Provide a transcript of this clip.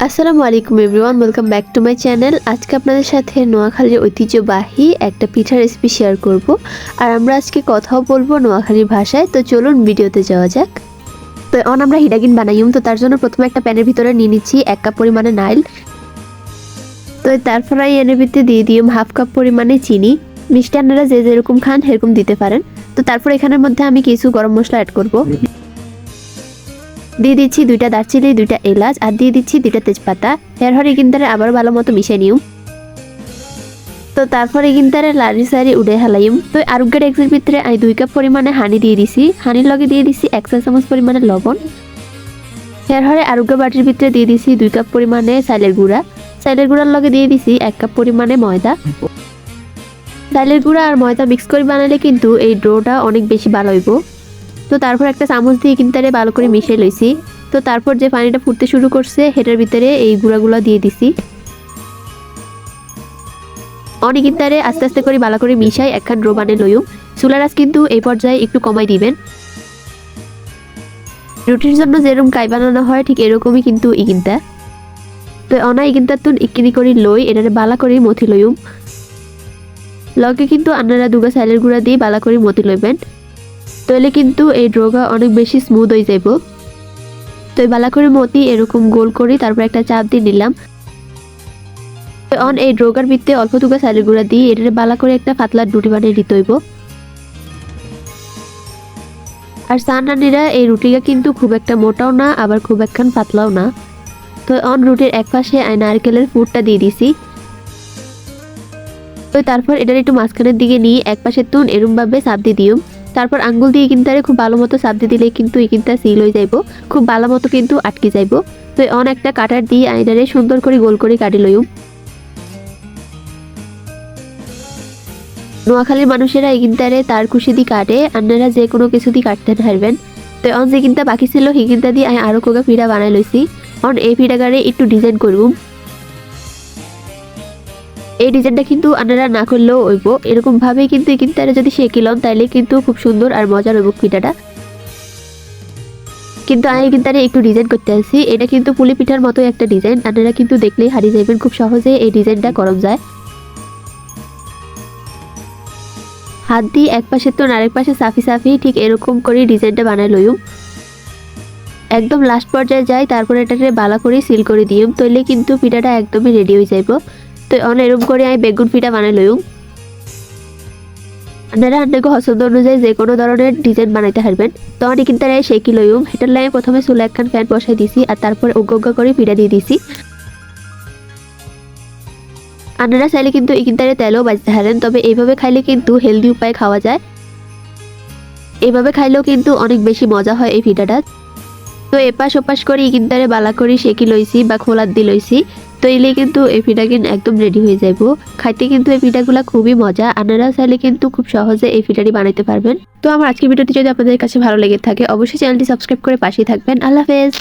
আসসালামু আলাইকুম everyone, welcome back to my channel. আজকে আপনাদের সাথে নোয়াখালীর ঐতিহ্যবাহী একটা পিঠা রেসিপি শেয়ার করব। আর আমরা আজকে কথাও বলবো নোয়াখালীর ভাষায়। তো চলুন ভিডিওতে যাওয়া যাক। তো আমরা হিডাগিন বানাইম। তো তার জন্য প্রথমে একটা প্যানের ভিতরে নিয়ে নিচ্ছি 1 কাপ পরিমাণে নাইল। তো তারপরে এর ভিতরে দিয়ে দিম 1/2 কাপ পরিমাণে চিনি। মিষ্টি আপনারা যে যেরকম খান সেরকম দিতে পারেন। তো তারপর এখানের মধ্যে আমি কিছু গরম মশলা অ্যাড করব। দিয়ে দিচ্ছি 2টা দারচিনি, 2টা এলাচ, আর দিয়ে দিচ্ছি 2টা তেজপাতা। এরপরে কিন্তু আবার ভালো মতো মিশিয়ে নিউ। তো তারপরে কিন্তু লাড়ি সারি উড়ে হালাইম। তো আরুগ্যের এক্সের ভিতরে আমি 2 কাপ পরিমাণে হানি দিয়ে দিছি। হানির লগে দিয়ে দিছি 1 চা চামচ পরিমাণে লবণ। এরপরে আরুগ্য বাটির ভিতরে দিয়ে দিছি 2 কাপ পরিমাণে চালের গুঁড়া। চালের গুঁড়ার লগে দিয়ে দিছি 1 কাপ পরিমাণে ময়দা। চালের গুঁড়া আর ময়দা মিক্স করে বানালে কিন্তু এই ডোটা অনেক বেশি ভালো হইব। তো তারপর একটা চামচ দিয়ে কিন্তু ভালো করে মিশিয়ে লইছি। তো তারপর যে পানিটা ফুটতে শুরু করছে সেটার ভিতরে এই গুঁড়াগুলো দিয়ে দিছি। অনেক কিন্তু আস্তে আস্তে করে ভালো করে মিশাই একখান ডো বানিয়ে লইম। চুলার আঁচ কিন্তু এই পর্যায়ে একটু কমাই দিবেন। রুটির জন্য যেরকম কাই বানানো হয় ঠিক এরকমই কিন্তু ইকিনটা। তো ইকিনটা তুন ইকিনি করে লই এটারে বালা করে মথি লইম। লগে কিন্তু আপনারা 2 চালের গুঁড়া দিয়ে বালা করে মথি লইবেন। তাহলে কিন্তু এই ডোগা অনেক বেশি স্মুথ হয়ে যাইব। তো বালা করে মতি এরকম গোল করি, তারপর একটা চাপ দিয়ে নিলাম। এই ড্রোগার ভিতরে অল্প 2 চালের গুঁড়া দিয়ে এটা বালা করে একটা পাতলা রুটি বানিয়ে দিতে হইব। আর সানরানিরা এই রুটিটা কিন্তু খুব একটা মোটাও না, আবার খুব একখান পাতলাও না। তো রুটির এক পাশে নারকেলের পুরটা দিয়ে দিছি। তো তারপর এটার একটু মাঝখানের দিকে নিয়ে এক পাশে তুন এরম ভাবে চাপ দিয়ে দিও। তারপর আঙ্গুল দিয়ে কিন্তু খুব ভালো মতো চাপ দিয়ে দিলে কিন্তু কিন্তু সিল হয়ে যাইব, খুব ভালো মতো কিন্তু আটকে যাইব। তো একটা কাটার দিয়ে আইনারে সুন্দর করে গোল করে কাটি লইম। নোয়াখালীর মানুষেরা এই কিনতারে তার খুশি দিয়ে কাটে, আপনারা যে কোনো কিছু দিয়ে কাটতে পারবেন। তো যে কিনটা বাকি ছিল সেই কিনটা দিয়ে আমি আরো কোকা পিঠা বানাই লইছি। এই পিঠাগারে একটু ডিজাইন করব। এই ডিজাইনটা কিন্তু আপনারা না করলেও হইব, এরকম ভাবে কিন্তু কিনতারে যদি শেখিলাম তাইলে কিন্তু খুব সুন্দর আর মজার হইব পিঠাটা। কিন্তু আমি কিনতারে একটু ডিজাইন করতে আসছি। এটা কিন্তু পুলি পিঠার মতো একটা ডিজাইন, আপনারা কিন্তু দেখলেই হারিয়ে যাবেন, খুব সহজে এই ডিজাইনটা করম যায়। হাত দিয়ে এক পাশে তো আরেক পাশে সাফি সাফি ঠিক এরকম করে ডিজাইনটা বানাই লইম। একদম লাস্ট পর্যায়ে যাই, তারপর এটাকে বালা করে সিল করে দিম। তইলে কিন্তু পিঠাটা একদমই রেডি হয়ে যাইব। তো এরকম করে আমি বেগুন পিঠা বানাই লইম। আপনারা আপনাকে পছন্দ অনুযায়ী যে কোনো ধরনের ডিজাইন বানাইতে পারবেন। তো কিন্তু শেকি লইম। এটার লাগে প্রথমে চুলে একখান ফ্যান বসাই দিছি, আর তারপর উগ্গা করে পিঠা দিয়ে দিছি। আপনারা চাইলে কিন্তু এখানটারে তেলও বাজতে পারেন, তবে এইভাবে খাইলে কিন্তু হেলদি উপায়ে খাওয়া যায়। এইভাবে খাইলেও কিন্তু অনেক বেশি মজা হয় এই পিঠাটা। তো এপাশ ওপাশ করে এখানটারে বালা করে সেকি লইছি বা খোলার দিয়ে লইছি। তো এলে কিন্তু এই পিঠা কিন্তু একদম রেডি হয়ে যাইব। খাইতে কিন্তু এই পিঠাগুলো খুবই মজা। আপনারা চাইলে কিন্তু খুব সহজে এই পিঠাটি বানাইতে পারবেন। তো আমার আজকের ভিডিওটি যদি আপনাদের কাছে ভালো লেগে থাকে অবশ্যই চ্যানেলটি সাবস্ক্রাইব করে পাশেই থাকবেন। আল্লাহ হাফেজ।